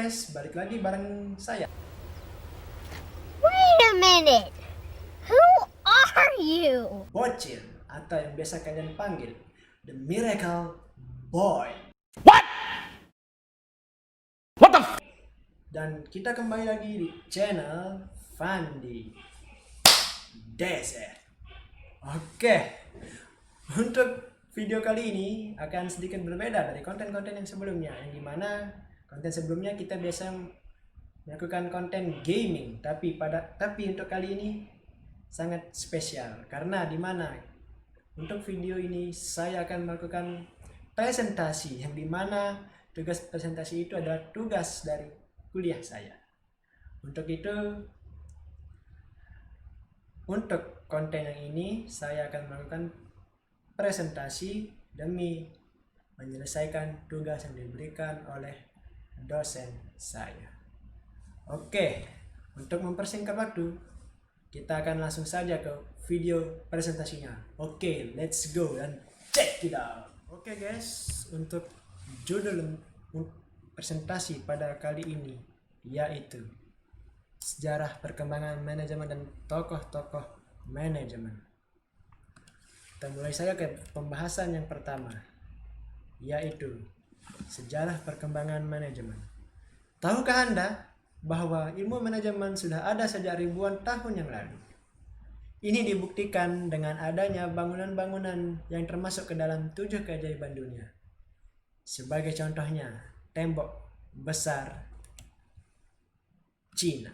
guys, balik lagi bareng saya. Wait a minute. Who are you? Bocil, atau yang biasa kalian panggil The Miracle Boy. Dan kita kembali lagi di channel Fandi Desert. Oke, untuk video kali ini akan sedikit berbeda dari konten-konten yang sebelumnya, yang dimana konten sebelumnya kita biasa melakukan konten gaming, tapi untuk kali ini sangat spesial karena dimana untuk video ini saya akan melakukan presentasi, yang dimana tugas presentasi itu adalah tugas dari kuliah saya. Untuk itu, untuk konten yang ini saya akan melakukan presentasi demi menyelesaikan tugas yang diberikan oleh dosen saya. Oke, untuk mempersingkat waktu, kita akan langsung saja ke video presentasinya. Oke, let's go dan check it out. Oke guys, untuk judul presentasi pada kali ini yaitu sejarah perkembangan manajemen dan tokoh-tokoh manajemen. Kita mulai saja ke pembahasan yang pertama, yaitu sejarah perkembangan manajemen. Tahukah Anda bahwa ilmu manajemen sudah ada sejak ribuan tahun yang lalu? Ini dibuktikan dengan adanya bangunan-bangunan yang termasuk ke dalam 7 keajaiban dunia. Sebagai contohnya, tembok besar Cina.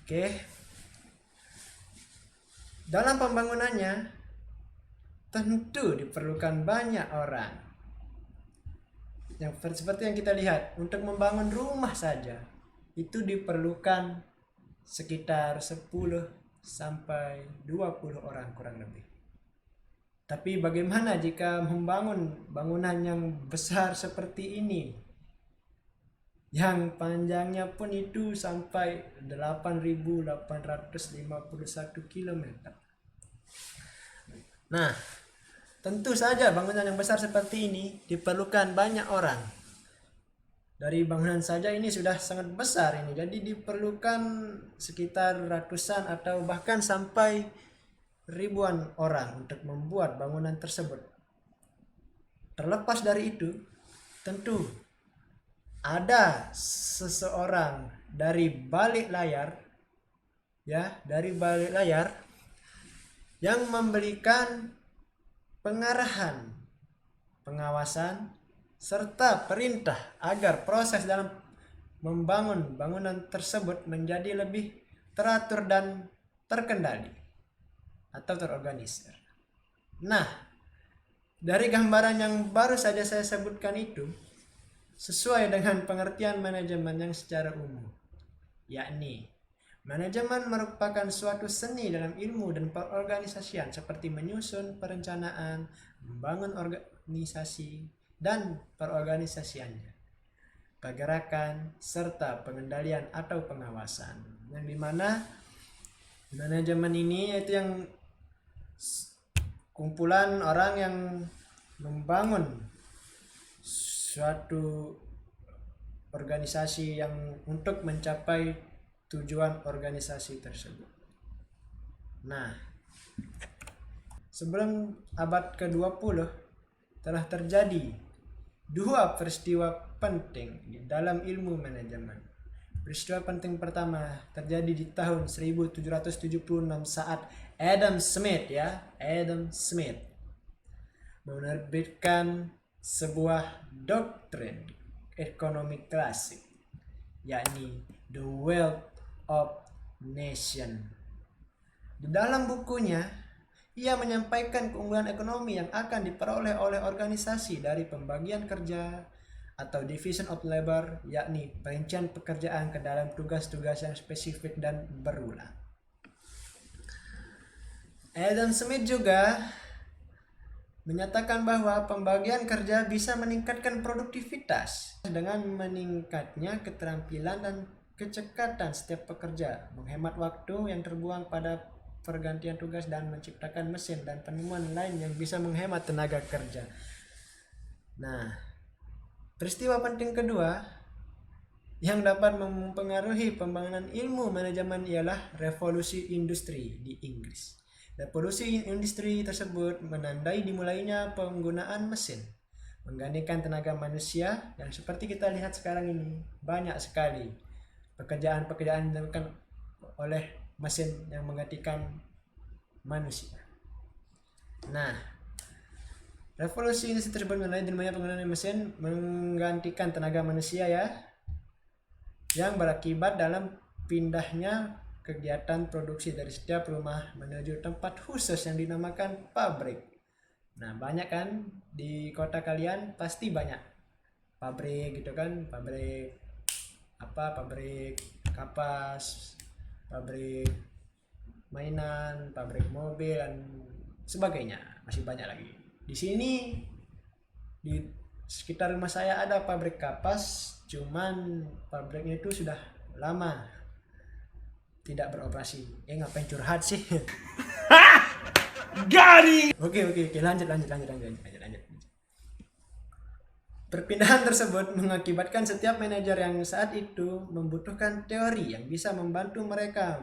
Oke. Dalam pembangunannya tentu diperlukan banyak orang. Yang seperti yang kita lihat, untuk membangun rumah saja itu diperlukan sekitar 10 sampai 20 orang kurang lebih. Tapi bagaimana jika membangun bangunan yang besar seperti ini, yang panjangnya pun itu sampai 8.851 km. Nah, tentu saja bangunan yang besar seperti ini diperlukan banyak orang. Dari bangunan saja ini sudah sangat besar ini, jadi diperlukan sekitar ratusan atau bahkan sampai ribuan orang untuk membuat bangunan tersebut. Terlepas dari itu, tentu ada seseorang dari balik layar, yang memberikan pengarahan, pengawasan, serta perintah agar proses dalam membangun bangunan tersebut menjadi lebih teratur dan terkendali atau terorganisir. Nah, dari gambaran yang baru saja saya sebutkan itu sesuai dengan pengertian manajemen yang secara umum, yakni manajemen merupakan suatu seni dalam ilmu dan perorganisasian seperti menyusun, perencanaan, membangun organisasi dan perorganisasiannya, pergerakan, serta pengendalian atau pengawasan. Yang dimana manajemen ini yaitu yang kumpulan orang yang membangun suatu organisasi yang untuk mencapai tujuan organisasi tersebut. Nah, sebelum abad ke-20 telah terjadi dua peristiwa penting di dalam ilmu manajemen. Peristiwa penting pertama terjadi di tahun 1776 saat Adam Smith menerbitkan sebuah doktrin ekonomi klasik, yakni The Wealth of Nation. Di dalam bukunya, ia menyampaikan keunggulan ekonomi yang akan diperoleh oleh organisasi dari pembagian kerja atau division of labor, yakni perincian pekerjaan ke dalam tugas-tugas yang spesifik dan berulang. Adam Smith juga menyatakan bahwa pembagian kerja bisa meningkatkan produktivitas dengan meningkatnya keterampilan dan kecekatan setiap pekerja, menghemat waktu yang terbuang pada pergantian tugas dan menciptakan mesin dan penemuan lain yang bisa menghemat tenaga kerja. Nah, Peristiwa penting kedua yang dapat mempengaruhi pembangunan ilmu manajemen ialah revolusi industri di Inggris. Revolusi industri tersebut menandai dimulainya penggunaan mesin, menggantikan tenaga manusia, yang seperti kita lihat sekarang ini banyak sekali pekerjaan-pekerjaan dilakukan oleh mesin yang menggantikan manusia. Nah, revolusi industri tersebut menandai dimulainya penggunaan mesin menggantikan tenaga manusia yang berakibat dalam pindahnya kegiatan produksi dari setiap rumah menuju tempat khusus yang dinamakan pabrik. Nah, banyak kan di kota kalian pasti banyak pabrik gitu kan, pabrik kapas, pabrik mainan, pabrik mobil dan sebagainya, masih banyak lagi. Di sini di sekitar rumah saya ada pabrik kapas, cuman pabriknya itu sudah lama tidak beroperasi. Ngapain curhat sih? Gari. Oke, lanjut. Perpindahan tersebut mengakibatkan setiap manajer yang saat itu membutuhkan teori yang bisa membantu mereka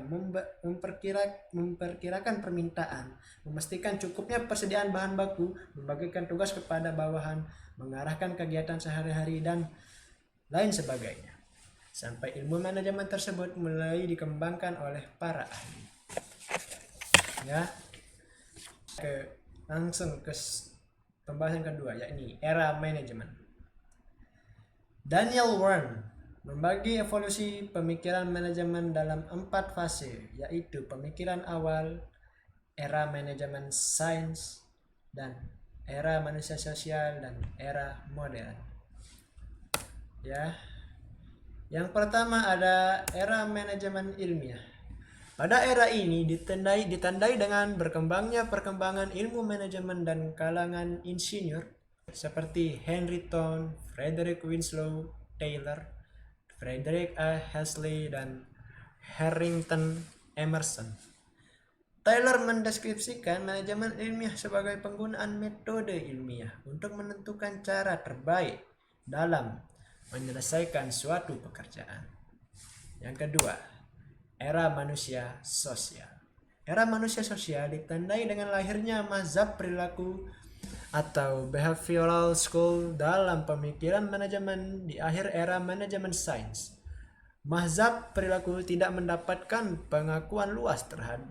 memperkirakan permintaan, memastikan cukupnya persediaan bahan baku, membagikan tugas kepada bawahan, mengarahkan kegiatan sehari-hari, dan lain sebagainya. Sampai ilmu manajemen tersebut mulai dikembangkan oleh para ahli. Ya. Langsung ke pembahasan kedua, yakni era manajemen. Daniel Warren membagi evolusi pemikiran manajemen dalam 4 fase, yaitu pemikiran awal, era manajemen sains, dan era manusia sosial, dan era modern. Ya. Yang pertama ada era manajemen ilmiah. Pada era ini ditandai dengan berkembangnya perkembangan ilmu manajemen dan kalangan insinyur seperti Henry Thorne, Frederick Winslow Taylor, Frederick A. Halsey, dan Harrington Emerson. Taylor mendeskripsikan manajemen ilmiah sebagai penggunaan metode ilmiah untuk menentukan cara terbaik dalam menyelesaikan suatu pekerjaan. Yang kedua, era manusia sosial. Era manusia sosial ditandai dengan lahirnya mazhab perilaku atau behavioral school dalam pemikiran manajemen di akhir era manajemen sains. Mazhab perilaku tidak mendapatkan pengakuan luas terhadap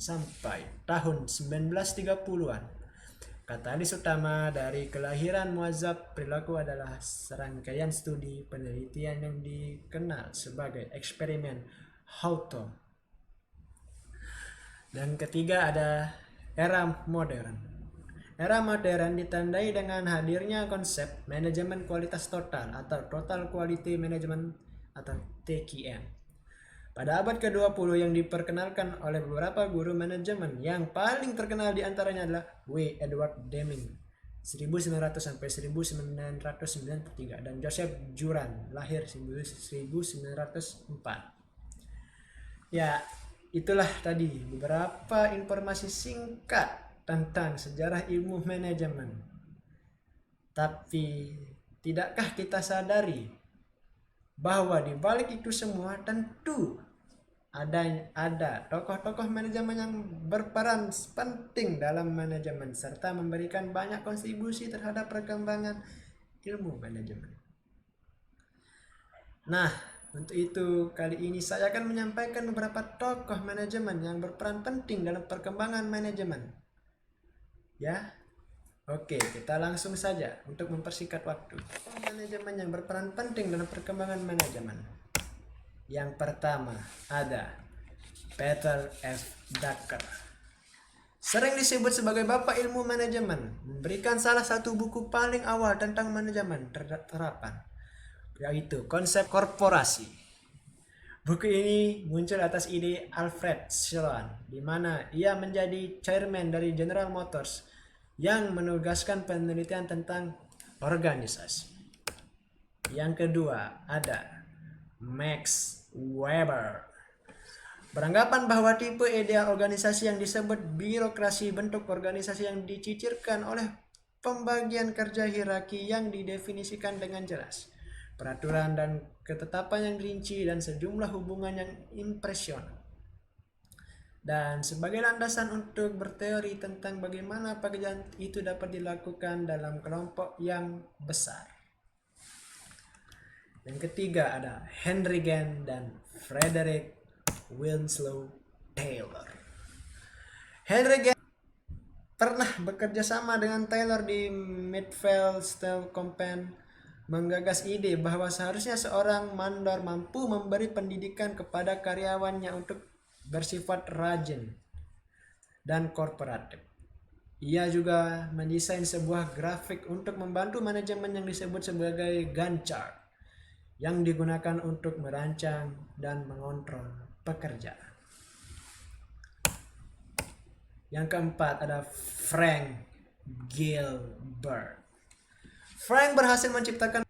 sampai tahun 1930-an. Katalis utama dari kelahiran mazhab perilaku adalah serangkaian studi penelitian yang dikenal sebagai eksperimen Hawthorne. Dan ketiga ada era modern. Era modern ditandai dengan hadirnya konsep manajemen kualitas total atau Total Quality Management atau TQM. Pada abad ke-20 yang diperkenalkan oleh beberapa guru manajemen, yang paling terkenal diantaranya adalah W. Edward Deming 1900 sampai 1993 dan Joseph Juran lahir 1904. Ya, itulah tadi beberapa informasi singkat tentang sejarah ilmu manajemen. Tapi tidakkah kita sadari bahwa di balik itu semua tentu ada tokoh-tokoh manajemen yang berperan penting dalam manajemen serta memberikan banyak kontribusi terhadap perkembangan ilmu manajemen. Nah, untuk itu kali ini saya akan menyampaikan beberapa tokoh manajemen yang berperan penting dalam perkembangan manajemen. Ya, oke, kita langsung saja untuk mempersingkat waktu. Manajemen yang berperan penting dalam perkembangan manajemen. Yang pertama ada Peter F. Drucker. Sering disebut sebagai bapak ilmu manajemen, memberikan salah satu buku paling awal tentang manajemen terapan, yaitu Konsep Korporasi. Buku ini muncul atas ide Alfred Sloan, di mana ia menjadi chairman dari General Motors yang menugaskan penelitian tentang organisasi. Yang kedua ada Max Weber. Beranggapan bahwa tipe ideal organisasi yang disebut birokrasi bentuk organisasi yang dicicirkan oleh pembagian kerja hierarki yang didefinisikan dengan jelas, peraturan dan ketetapan yang rinci, dan sejumlah hubungan yang impresional. Dan sebagai landasan untuk berteori tentang bagaimana pekerjaan itu dapat dilakukan dalam kelompok yang besar. Yang ketiga ada Henry Gantt dan Frederick Winslow Taylor. Henry Gantt pernah bekerja sama dengan Taylor di Midfield Steel Company, menggagas ide bahwa seharusnya seorang mandor mampu memberi pendidikan kepada karyawannya untuk bersifat rajin dan korporatif. Ia juga mendesain sebuah grafik untuk membantu manajemen yang disebut sebagai Gantt chart, yang digunakan untuk merancang dan mengontrol pekerjaan. Yang keempat ada Frank Gilbert. Frank berhasil menciptakan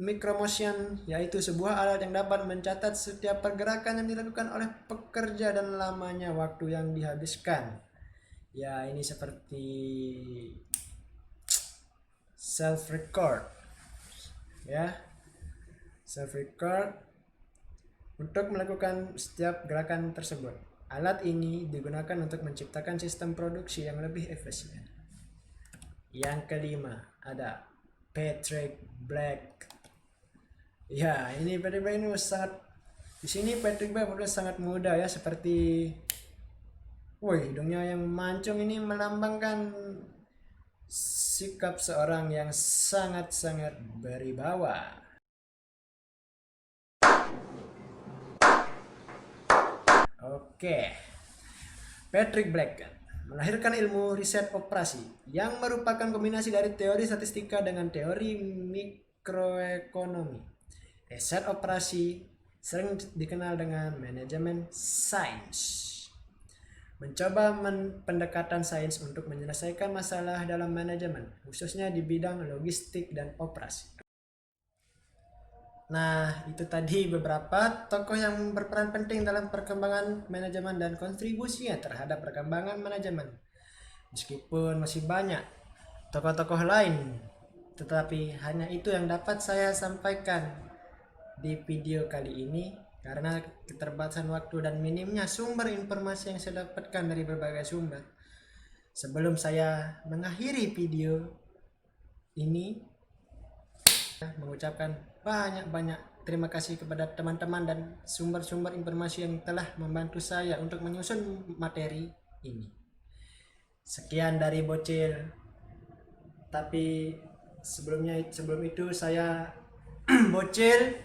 micromotion, yaitu sebuah alat yang dapat mencatat setiap pergerakan yang dilakukan oleh pekerja dan lamanya waktu yang dihabiskan. Ya, ini seperti self-record. Ya, self-record untuk melakukan setiap gerakan tersebut. Alat ini digunakan untuk menciptakan sistem produksi yang lebih efisien. Yang kelima ada Patrick Black. Ya, ini Patrick Black ini sangat, di sini Patrick Black udah sangat muda ya, seperti, woi, hidungnya yang mancung ini melambangkan sikap seorang yang sangat-sangat berwibawa. Oke, Patrick Black melahirkan ilmu riset operasi yang merupakan kombinasi dari teori statistika dengan teori mikroekonomi. Riset operasi sering dikenal dengan manajemen sains. Mencoba pendekatan sains untuk menyelesaikan masalah dalam manajemen, khususnya di bidang logistik dan operasi. Nah, itu tadi beberapa tokoh yang berperan penting dalam perkembangan manajemen dan kontribusinya terhadap perkembangan manajemen. Meskipun masih banyak tokoh-tokoh lain, tetapi hanya itu yang dapat saya sampaikan di video kali ini karena keterbatasan waktu dan minimnya sumber informasi yang saya dapatkan dari berbagai sumber. Sebelum saya mengakhiri video ini, mengucapkan banyak terima kasih kepada teman-teman dan sumber-sumber informasi yang telah membantu saya untuk menyusun materi ini. Sekian dari Bocil. Tapi sebelum itu saya Bocil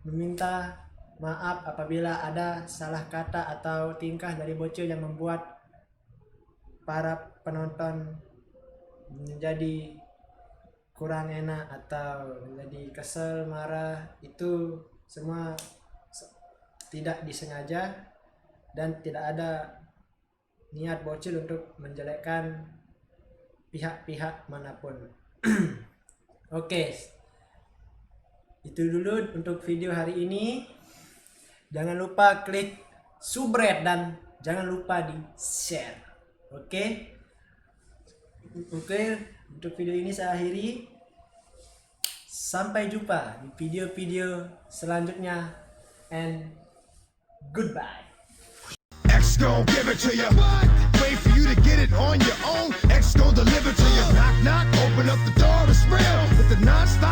meminta maaf apabila ada salah kata atau tingkah dari Bocil yang membuat para penonton menjadi kurang enak atau menjadi kesel, marah. Itu semua tidak disengaja dan tidak ada niat Bocil untuk menjelekkan pihak-pihak manapun. Oke, itu dulu untuk video hari ini. Jangan lupa klik subscribe dan jangan lupa di share. Oke, untuk video ini saya akhiri. Sampai jumpa di video-video selanjutnya, and goodbye. X gon' give it to you. Wait for you to get it on your own. X gon' deliver to you. Knock knock, open up the door, it's real. With the non-stop